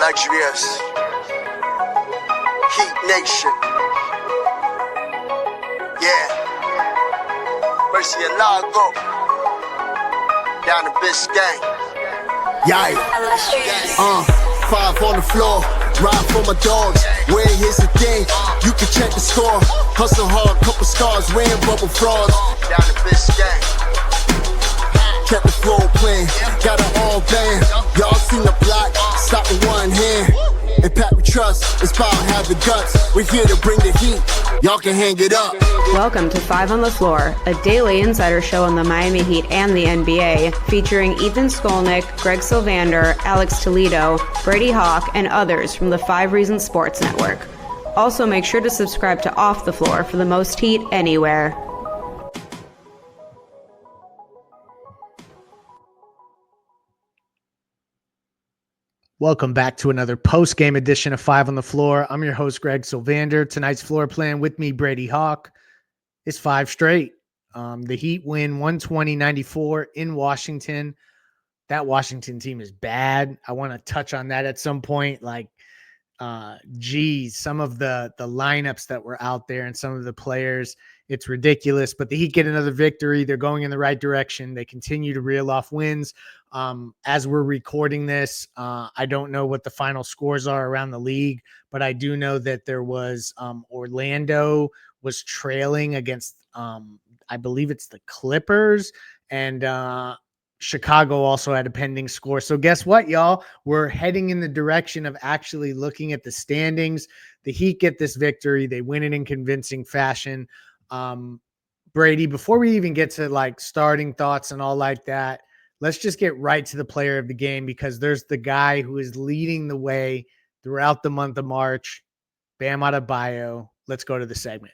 Luxurious Heat Nation. Yeah. Mercy and Lago. Down to Biscayne. Yikes. 5 on the floor. Ride for my dogs. Where here's the thing. You can check the score. Hustle hard, couple scars, wearing bubble frogs. Down to Biscayne. Kept the floor playing, got it all banned. Y'all seen the block, stop with one hand. And Pat we trust, it's about have the guts. We're here to bring the heat, y'all can hang it up. Welcome to 5 on the Floor, a daily insider show on the Miami Heat and the NBA, featuring Ethan Skolnick, Greg Sylvander, Alex Toledo, Brady Hawk, and others from the 5 Reasons Sports Network. Also, make sure to subscribe to Off the Floor for the most heat anywhere. Welcome back to another post-game edition of 5 on the Floor. I'm your host, Greg Sylvander. Tonight's floor plan with me, Brady Hawk, is 5 straight. The Heat win 120-94 in Washington. That Washington team is bad. I want to touch on that at some point. Some of the lineups that were out there and some of the players, it's ridiculous. But the Heat get another victory. They're going in the right direction. They continue to reel off wins. As we're recording this, I don't know what the final scores are around the league, but I do know that there was Orlando was trailing against, I believe it's the Clippers, and Chicago also had a pending score. So guess what, y'all? We're heading in the direction of actually looking at the standings. The Heat get this victory. They win it in convincing fashion. Brady, before we even get to starting thoughts and all like that, let's just get right to the player of the game, because there's the guy who is leading the way throughout the month of March, Bam Adebayo. Let's go to the segment.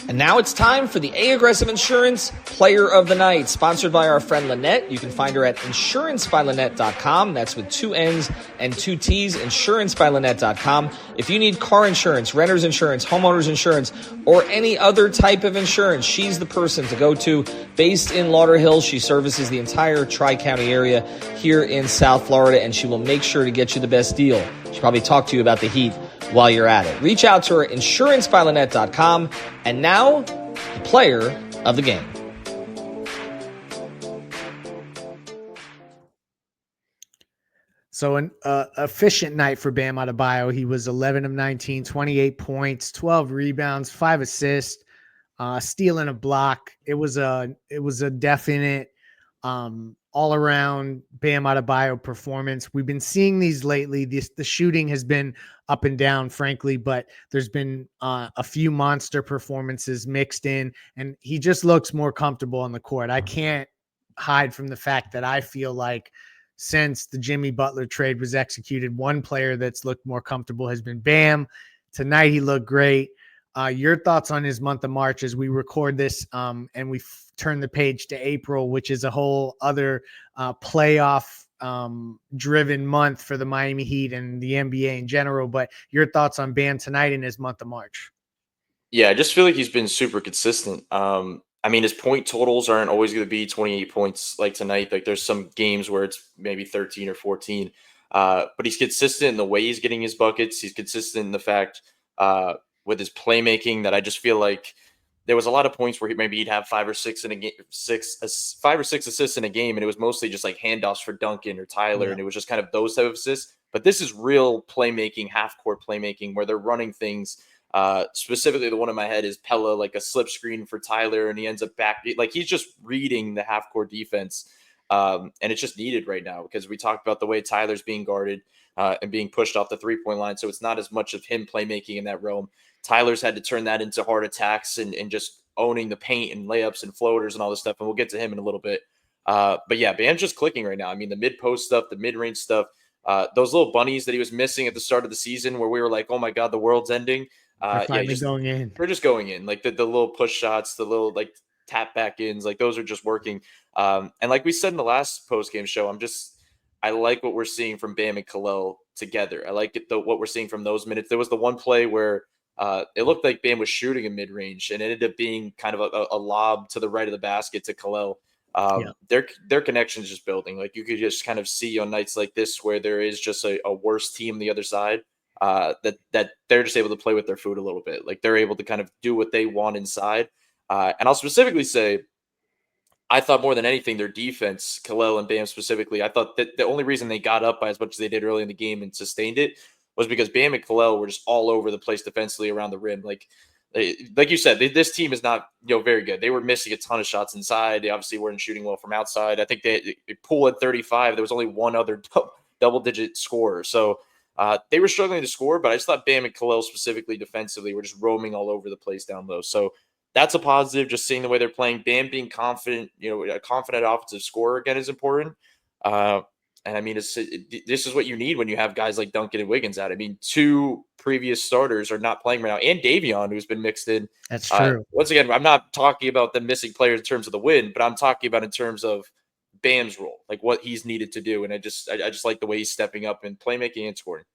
And now it's time for the A-Aggressive Insurance Player of the Night, sponsored by our friend Lynette. You can find her at insurancebylynette.com. That's with 2 N's and 2 T's, insurancebylynette.com. If you need car insurance, renter's insurance, homeowner's insurance, or any other type of insurance, she's the person to go to. Based in Lauderhill, she services the entire Tri-County area here in South Florida, and she will make sure to get you the best deal. She'll probably talk to you about the Heat while you're at it. Reach out to her, insurancebylynette.com. And now, the player of the game. So an efficient night for Bam Adebayo. He was 11 of 19, 28 points, 12 rebounds, 5 assists, steal and a block. It was a definite all-around Bam Adebayo performance. We've been seeing these lately. The shooting has been up and down, frankly, but there's been a few monster performances mixed in, and he just looks more comfortable on the court. I can't hide from the fact that I feel like since the Jimmy Butler trade was executed, one player that's looked more comfortable has been Bam. Tonight he looked great. Your thoughts on his month of March as we record this, and we turn the page to April, which is a whole other playoff driven month for the Miami Heat and the NBA in general. But your thoughts on Bam tonight in his month of March? Yeah, I just feel like he's been super consistent. His point totals aren't always going to be 28 points like tonight. Like there's some games where it's maybe 13 or 14. But he's consistent in the way he's getting his buckets. He's consistent in the fact with his playmaking that I just feel like there was a lot of points where he'd have 5 or 6 in a game, 5 or 6 assists in a game, and it was mostly just like handoffs for Duncan or Tyler, and it was just kind of those type of assists. But this is real playmaking, half-court playmaking, where they're running things. Specifically, the one in my head is Pella, like a slip screen for Tyler, and he ends up back. Like he's just reading the half-court defense, and it's just needed right now because we talked about the way Tyler's being guarded and being pushed off the three-point line, so it's not as much of him playmaking in that realm. Tyler's had to turn that into hard attacks and just owning the paint and layups and floaters and all this stuff. And we'll get to him in a little bit. But yeah, Bam's just clicking right now. I mean, the mid-post stuff, the mid-range stuff, those little bunnies that he was missing at the start of the season where we were like, oh my God, the world's ending. Going in. We're just going in. Like the little push shots, the little like tap back ins, like those are just working. And like we said in the last post-game show, I like what we're seeing from Bam and Khalil together. I like what we're seeing from those minutes. There was the one play where it looked like Bam was shooting a mid-range and it ended up being kind of a lob to the right of the basket to Khalil. Yeah. Their connection is just building. Like you could just kind of see on nights like this where there is just a worse team on the other side, that they're just able to play with their food a little bit. Like they're able to kind of do what they want inside. And I'll specifically say, I thought more than anything, their defense, Khalil and Bam specifically, I thought that the only reason they got up by as much as they did early in the game and sustained it was because Bam and Khalil were just all over the place defensively around the rim. Like you said, this team is not very good. They were missing a ton of shots inside. They obviously weren't shooting well from outside. I think they Poole at 35. There was only one other double-digit scorer. So they were struggling to score, but I just thought Bam and Khalil specifically defensively were just roaming all over the place down low. So that's a positive, just seeing the way they're playing. Bam being confident, a confident offensive scorer again is important. And I mean, this is what you need when you have guys like Duncan and Wiggins out. I mean, two previous starters are not playing right now, and Davion, who's been mixed in. That's true. Once again, I'm not talking about the missing players in terms of the win, but I'm talking about in terms of Bam's role, like what he's needed to do. And I just like the way he's stepping up in playmaking and scoring.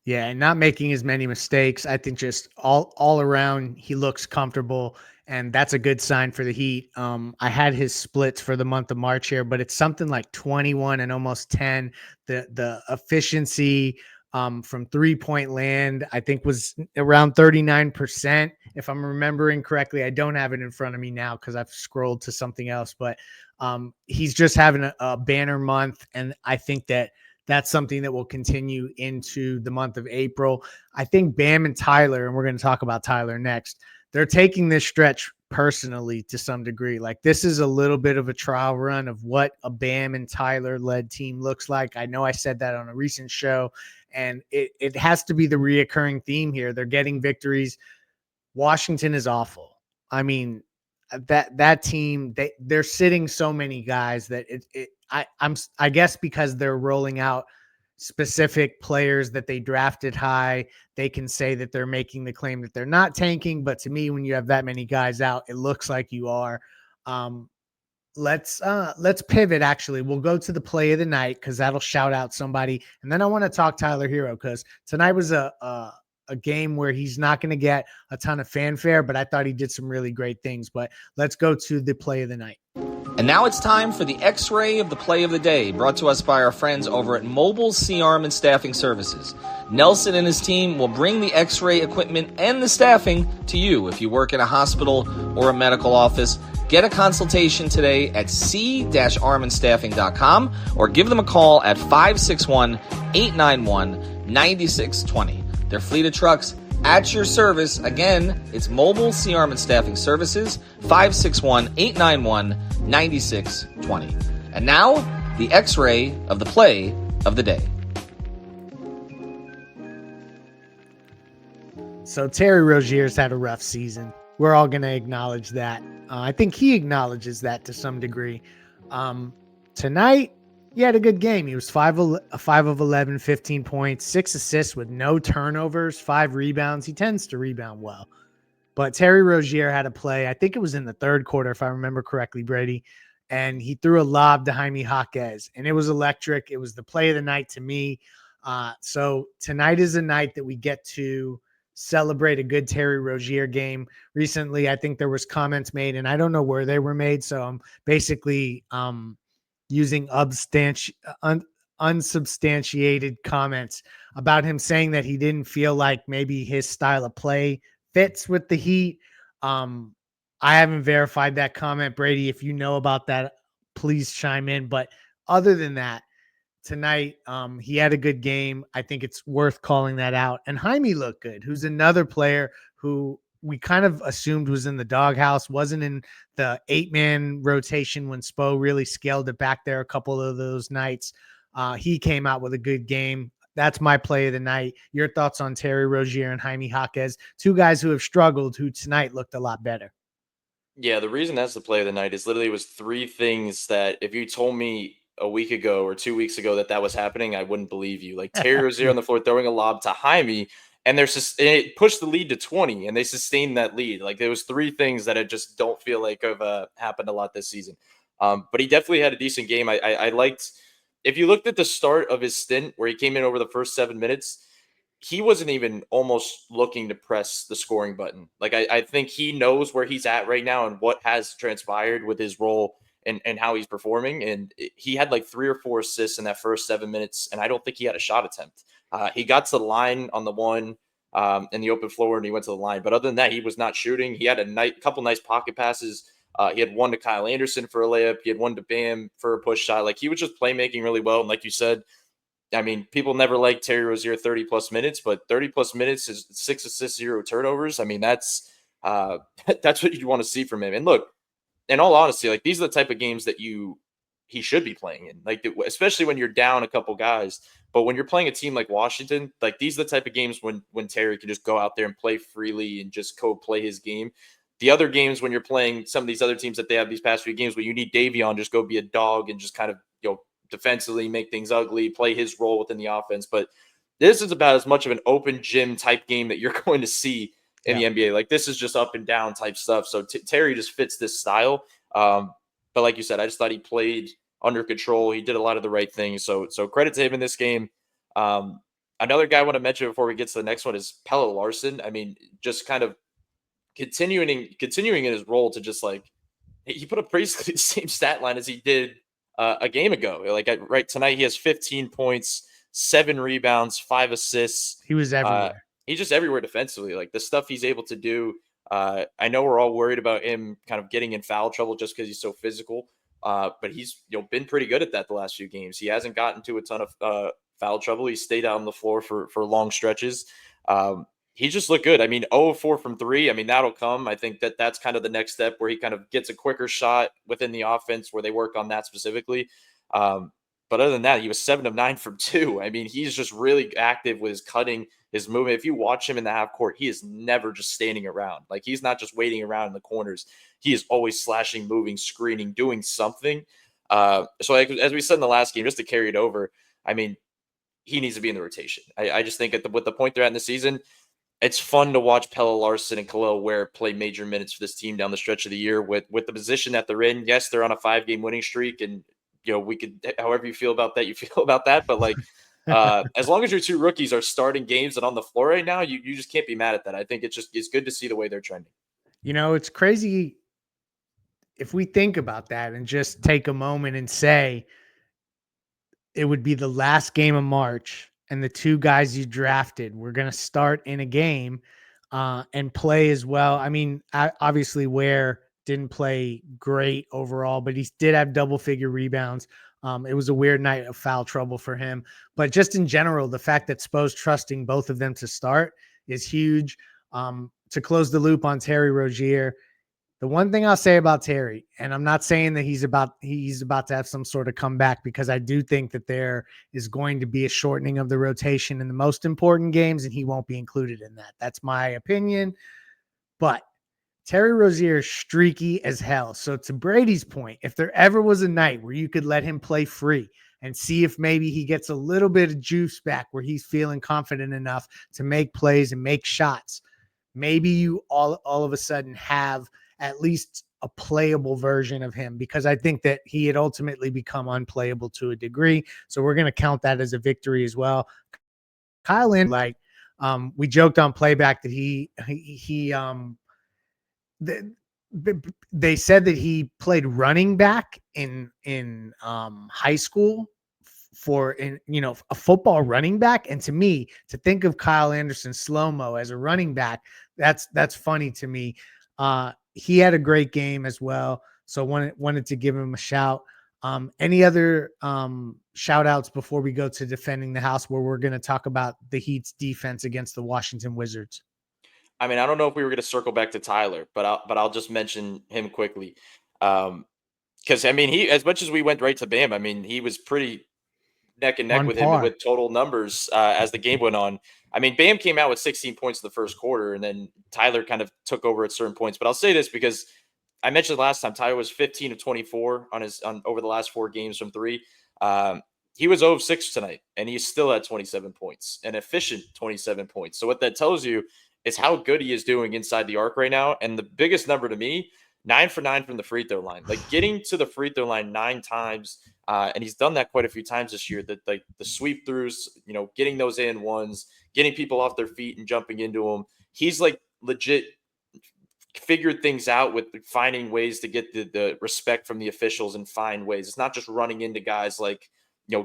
Yeah, and not making as many mistakes. I think just all around he looks comfortable, and that's a good sign for the Heat. I had his splits for the month of March here, but it's something like 21 and almost 10. The efficiency from 3-point land, I think, was around 39%, if I'm remembering correctly. I don't have it in front of me now because I've scrolled to something else, but he's just having a banner month, and I think that's something that will continue into the month of April. I think Bam and Tyler, and we're going to talk about Tyler next, they're taking this stretch personally to some degree. Like this is a little bit of a trial run of what a Bam and Tyler led team looks like. I know I said that on a recent show, and it has to be the reoccurring theme here. They're getting victories. Washington is awful. I mean, that team, they're sitting so many guys that I guess because they're rolling out specific players that they drafted high, they can say that they're making the claim that they're not tanking. But to me, when you have that many guys out, it looks like you are. Let's pivot. Actually, we'll go to the play of the night because that'll shout out somebody, and then I want to talk Tyler Herro because tonight was a game where he's not going to get a ton of fanfare, but I thought he did some really great things. But let's go to the play of the night. And now it's time for the X-Ray of the Play of the Day, brought to us by our friends over at Mobile C-Arm and Staffing Services. Nelson and his team will bring the X-Ray equipment and the staffing to you. If you work in a hospital or a medical office, get a consultation today at c-armandstaffing.com or give them a call at 561-891-9620. Their fleet of trucks at your service. Again, it's Mobile C-Arm and Staffing Services, 561-891-9620. And now, the X-Ray of the Play of the Day. So Terry Rozier's had a rough season. We're all going to acknowledge that. I think he acknowledges that to some degree. Tonight, he had a good game. He was 5 of 11, 15 points, 6 assists with no turnovers, 5 rebounds. He tends to rebound well. But Terry Rozier had a play, I think it was in the third quarter, if I remember correctly, Brady, and he threw a lob to Jaime Jaquez, and it was electric. It was the play of the night to me. So tonight is a night that we get to celebrate a good Terry Rozier game. Recently, I think there was comments made, and I don't know where they were made, so I'm basically using unsubstantiated comments about him saying that he didn't feel like maybe his style of play fits with the Heat. I haven't verified that comment. Brady, if you know about that, please chime in. But other than that, tonight, he had a good game. I think it's worth calling that out. And Jaime looked good, who's another player who we kind of assumed was in the doghouse, wasn't in the 8-man rotation when Spo really scaled it back there a couple of those nights. He came out with a good game. That's my play of the night. Your thoughts on Terry Rozier and Jaime Jaquez, two guys who have struggled, who tonight looked a lot better. Yeah, the reason that's the play of the night is literally was 3 things that if you told me a week ago or 2 weeks ago that was happening, I wouldn't believe you. Like Terry Rozier on the floor throwing a lob to Jaime, and it pushed the lead to 20, and they sustained that lead. Like there was 3 things that I just don't feel like have happened a lot this season. But he definitely had a decent game. I liked, if you looked at the start of his stint where he came in over the first 7 minutes, he wasn't even almost looking to press the scoring button. Like I think he knows where he's at right now and what has transpired with his role and how he's performing. And he had like 3 or 4 assists in that first 7 minutes, and I don't think he had a shot attempt. He got to the line on the one in the open floor, and he went to the line. But other than that, he was not shooting. He had a couple nice pocket passes. He had one to Kyle Anderson for a layup. He had one to Bam for a push shot. Like, he was just playmaking really well. And like you said, I mean, people never like Terry Rozier 30 plus minutes, but 30 plus minutes is 6 assists, 0 turnovers. I mean, that's that's what you want to see from him. And look, in all honesty, like, these are the type of games that he should be playing in, like, especially when you're down a couple guys. But when you're playing a team like Washington, like, these are the type of games when Terry can just go out there and play freely and just play his game. The other games when you're playing some of these other teams that they have these past few games where you need Davion just go be a dog and just kind of, defensively make things ugly, play his role within the offense. But this is about as much of an open gym type game that you're going to see in the NBA. Like, this is just up and down type stuff. So Terry just fits this style. But like you said, I just thought he played under control. He did a lot of the right things. So credit to him in this game. Another guy I want to mention before we get to the next one is Pelle Larsson. I mean, just kind of continuing in his role to just, like, he put up basically the same stat line as he did a game ago. Like, right tonight, he has 15 points, 7 rebounds, 5 assists. He was everywhere. He's just everywhere defensively. Like, the stuff he's able to do. I know we're all worried about him kind of getting in foul trouble just because he's so physical. But he's been pretty good at that the last few games. He hasn't gotten to a ton of foul trouble. He stayed out on the floor for long stretches. He just looked good. I mean, 0-4 from 3. I mean, that'll come. I think that's kind of the next step where he kind of gets a quicker shot within the offense where they work on that specifically. But other than that, he was 7 of 9 from 2. I mean, he's just really active with his cutting, his movement. If you watch him in the half court, he is never just standing around. Like, he's not just waiting around in the corners. He is always slashing, moving, screening, doing something. So like, as we said in the last game, just to carry it over, I mean, he needs to be in the rotation. I just think with the point they're at in the season, it's fun to watch Pelle Larsson and Khalil Ware play major minutes for this team down the stretch of the year with the position that they're in. Yes, they're on a 5-game winning streak, and we could, however you feel about that, you feel about that. But like, as long as your 2 rookies are starting games and on the floor right now, you just can't be mad at that. I think it's good to see the way they're trending. It's crazy if we think about that and just take a moment and say it would be the last game of March and the 2 guys you drafted were going to start in a game and play as well. I mean, obviously Ware didn't play great overall, but he did have double-figure rebounds. It was a weird night of foul trouble for him. But just in general, the fact that Spo's trusting both of them to start is huge. To close the loop on Terry Rozier, the one thing I'll say about Terry, and I'm not saying that he's about to have some sort of comeback, because I do think that there is going to be a shortening of the rotation in the most important games, and he won't be included in that. That's my opinion. But Terry Rozier is streaky as hell. So to Brady's point, if there ever was a night where you could let him play free and see if maybe he gets a little bit of juice back where he's feeling confident enough to make plays and make shots, maybe you all of a sudden have at least a playable version of him, because I think that he had ultimately become unplayable to a degree. So we're going to count that as a victory as well. Kyle Lynn, we joked on playback that they said that he played running back in high school for a football running back. And to me, to think of Kyle Anderson slow-mo as a running back, that's funny to me. He had a great game as well. So wanted to give him a shout. Any other shout outs before we go to defending the house, where we're going to talk about the Heat's defense against the Washington Wizards? I mean, I don't know if we were going to circle back to Tyler, but I'll just mention him quickly. Because I mean, he, as much as we went right to Bam, I mean, he was pretty neck and neck with him with total numbers as the game went on. I mean, Bam came out with 16 points in the first quarter, and then Tyler kind of took over at certain points. But I'll say this because I mentioned last time, Tyler was 15 of 24 on over the last 4 games from 3. He was 0 of 6 tonight, and he still had 27 points, an efficient 27 points. So what that tells you is how good he is doing inside the arc right now. And the biggest number to me, 9 for 9 from the free throw line, like getting to the free throw line 9 times. And he's done that quite a few times this year, that like the sweep throughs, getting those and ones, getting people off their feet and jumping into them. He's like legit figured things out with finding ways to get the respect from the officials and find ways. It's not just running into guys like,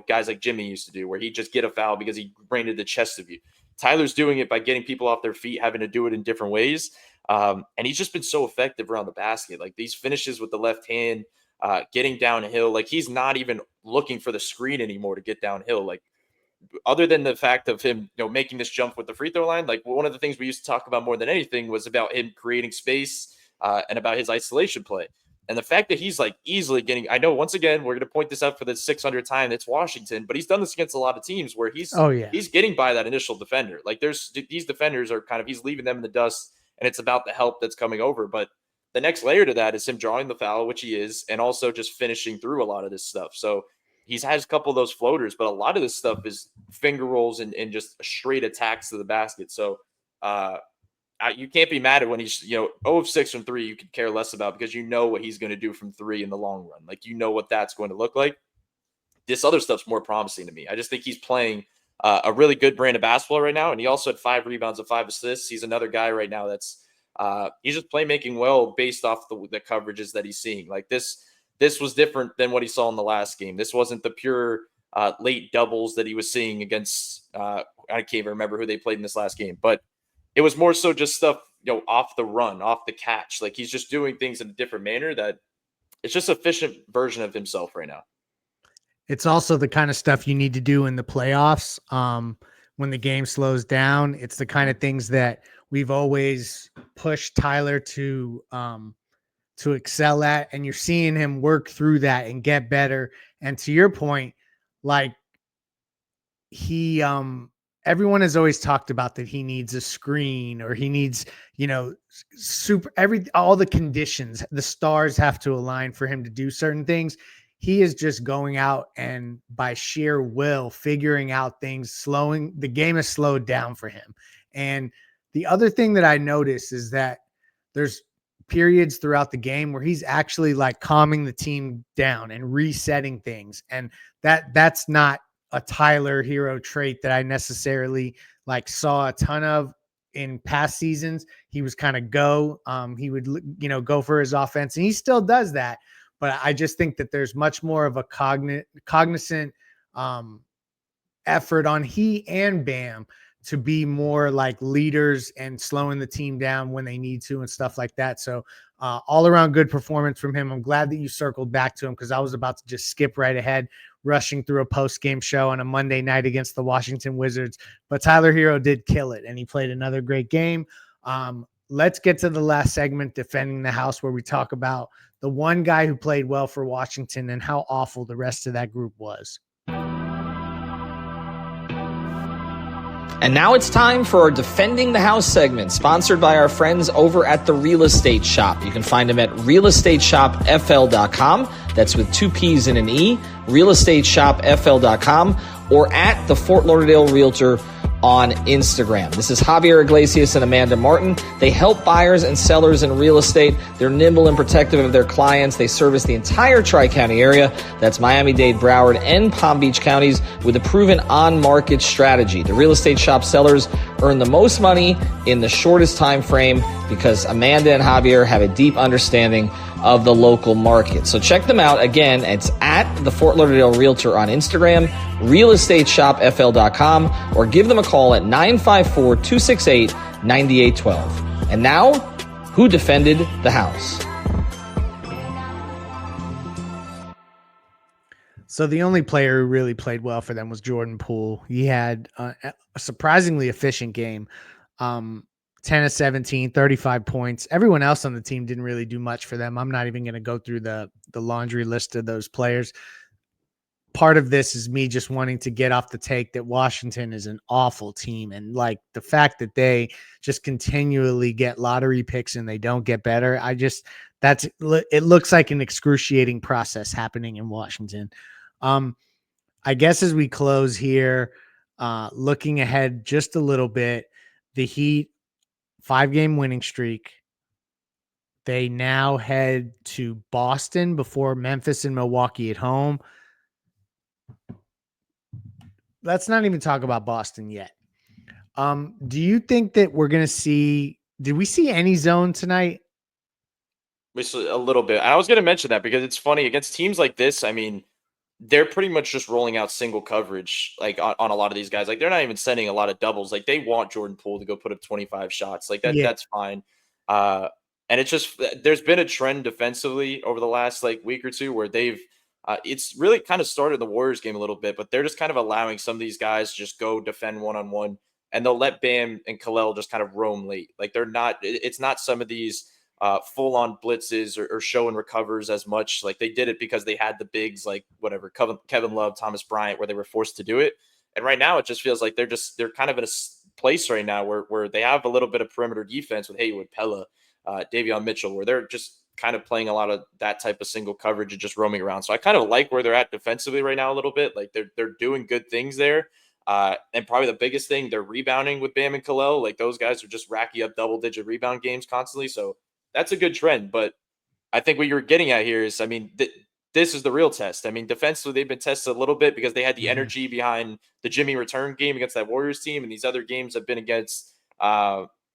guys like Jimmy used to do, where he'd just get a foul because he ran into the chest of you. Tyler's doing it by getting people off their feet, having to do it in different ways. And he's just been so effective around the basket. Like these finishes with the left hand, getting downhill, like he's not even looking for the screen anymore to get downhill. Like, other than the fact of him, making this jump with the free throw line, like one of the things we used to talk about more than anything was about him creating space and about his isolation play. And the fact that he's like easily getting, I know once again, we're going to point this out for the 600th time, it's Washington, but he's done this against a lot of teams where he's getting by that initial defender. Like these defenders are he's leaving them in the dust, and it's about the help that's coming over. But the next layer to that is him drawing the foul, which he is, and also just finishing through a lot of this stuff. So he's has a couple of those floaters, but a lot of this stuff is finger rolls and just straight attacks to the basket. So you can't be mad at when he's 0 of 6 from 3. You could care less about, because you know what he's going to do from 3 in the long run. Like what that's going to look like. This other stuff's more promising to me. I just think he's playing a really good brand of basketball right now, and he also had 5 rebounds and 5 assists. He's another guy right now that's he's just playmaking well based off the coverages that he's seeing. Like this was different than what he saw in the last game. This wasn't the pure late doubles that he was seeing against I can't even remember who they played in this last game, but it was more so just stuff, off the run, off the catch. Like he's just doing things in a different manner that it's just an efficient version of himself right now. It's also the kind of stuff you need to do in the playoffs. When the game slows down, it's the kind of things that we've always pushed Tyler to excel at, and you're seeing him work through that and get better. And to your point, like he, everyone has always talked about that he needs a screen, or he needs, all the conditions, the stars have to align for him to do certain things. He is just going out and by sheer will figuring out things, the game has slowed down for him. And the other thing that I noticed is that there's periods throughout the game where he's actually like calming the team down and resetting things. And that's not a Tyler Herro trait that I necessarily like saw a ton of in past seasons. He was kind of he would, go for his offense, and he still does that. But I just think that there's much more of a cognizant effort on he and Bam to be more like leaders and slowing the team down when they need to and stuff like that. So all around good performance from him. I'm glad that you circled back to him, because I was about to just skip right ahead, rushing through a post-game show on a Monday night against the Washington Wizards. But Tyler Herro did kill it, and he played another great game. Let's get to the last segment, Defending the House, where we talk about the one guy who played well for Washington and how awful the rest of that group was. And now it's time for our Defending the House segment, sponsored by our friends over at The Real Estate Shop. You can find them at realestateshopfl.com. That's with 2 P's and an E, realestateshopfl.com, or at the Fort Lauderdale Realtor on Instagram. This is Javier Iglesias and Amanda Martin. They help buyers and sellers in real estate. They're nimble and protective of their clients. They service the entire Tri-County area. That's Miami-Dade, Broward, and Palm Beach counties with a proven on-market strategy. The Real Estate Shop sellers earn the most money in the shortest time frame because Amanda and Javier have a deep understanding of the local market. So check them out. Again, it's at the Fort Lauderdale Realtor on Instagram, realestateshopfl.com, or give them a call at 954-268-9812. And now, who defended the house? So the only player who really played well for them was Jordan Poole. He had a surprisingly efficient game. 10 of 17, 35 points. Everyone else on the team didn't really do much for them. I'm not even going to go through the laundry list of those players. Part of this is me just wanting to get off the take that Washington is an awful team. And like the fact that they just continually get lottery picks and they don't get better. It looks like an excruciating process happening in Washington. I guess as we close here, looking ahead just a little bit, the Heat 5-game winning streak. They now head to Boston before Memphis and Milwaukee at home. Let's not even talk about Boston yet. Do you think that we're going to did we see any zone tonight? Just a little bit. And I was going to mention that because it's funny against teams like this. I mean, they're pretty much just rolling out single coverage like on a lot of these guys. Like they're not even sending a lot of doubles. Like they want Jordan Poole to go put up 25 shots. Like that Yeah. that's fine. And it's just there's been a trend defensively over the last like week or two where they've it's really kind of started the Warriors game a little bit, but they're just kind of allowing some of these guys to just go defend one-on-one, and they'll let Bam and Kalel just kind of roam late. Like they're not it's not some of these full-on blitzes or show and recovers as much. Like they did it because they had the bigs like whatever Kevin Love, Thomas Bryant, where they were forced to do it. And right now it just feels like they're kind of in a place right now where they have a little bit of perimeter defense with Haywood, Pella, Davion Mitchell, where they're just kind of playing a lot of that type of single coverage and just roaming around. So I kind of like where they're at defensively right now a little bit. Like they're doing good things there. And probably the biggest thing, they're rebounding with Bam and Kalel. Like those guys are just racking up double-digit rebound games constantly. So that's a good trend. But I think what you're getting at here is, I mean, this is the real test. I mean, defensively, they've been tested a little bit because they had the energy behind the Jimmy return game against that Warriors team. And these other games have been against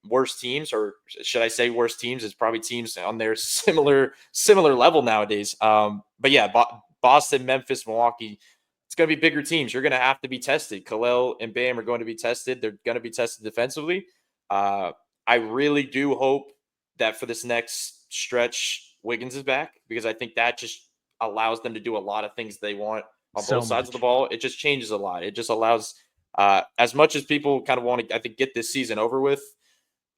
worse teams, or should I say worse teams? It's probably teams on their similar level nowadays. But yeah, Boston, Memphis, Milwaukee, it's going to be bigger teams. You're going to have to be tested. Kalel and Bam are going to be tested. They're going to be tested defensively. I really do hope that for this next stretch, Wiggins is back, because I think that just allows them to do a lot of things they want on both sides of the ball. It just changes a lot. It just allows, as much as people kind of want to, I think, get this season over with,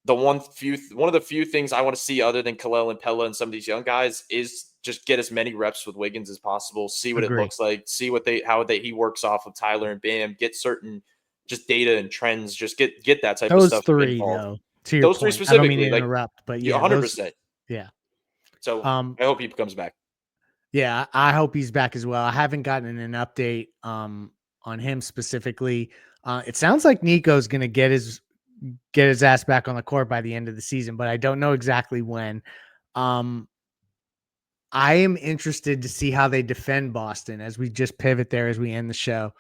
one of the few things I want to see other than Kalel and Pella and some of these young guys is just get as many reps with Wiggins as possible, see what it looks like, see how he works off of Tyler and Bam, get certain just data and trends, just get that type of stuff. Those three, though, to your those point. three specifically, I don't mean to interrupt, but yeah, 100%. Yeah. So I hope he comes back. Yeah, I hope he's back as well. I haven't gotten an update on him specifically. It sounds like Nico's going to get his ass back on the court by the end of the season, but I don't know exactly when. I am interested to see how they defend Boston as we just pivot there as we end the show,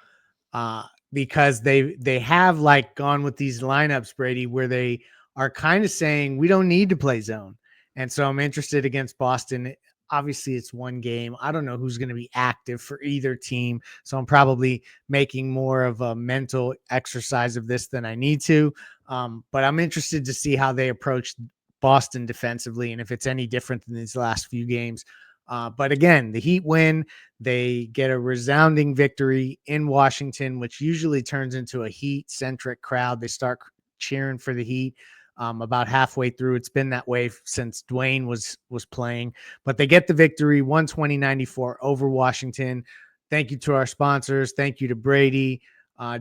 because they have like gone with these lineups, Brady, where they are kind of saying we don't need to play zone. And so I'm interested against Boston. Obviously, it's one game. I don't know who's going to be active for either team. So I'm probably making more of a mental exercise of this than I need to. But I'm interested to see how they approach Boston defensively and if it's any different than these last few games. But again, the Heat win. They get a resounding victory in Washington, which usually turns into a Heat-centric crowd. They start cheering for the Heat. About halfway through. It's been that way since Dwayne was playing, but they get the victory 120-94 over Washington. Thank you to our sponsors. Thank you to Brady.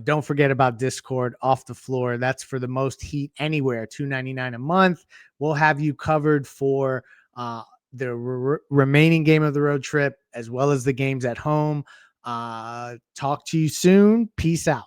Don't forget about Discord Off the Floor. That's for the most Heat anywhere, $2.99 a month. We'll have you covered for the remaining game of the road trip, as well as the games at home. Talk to you soon. Peace out.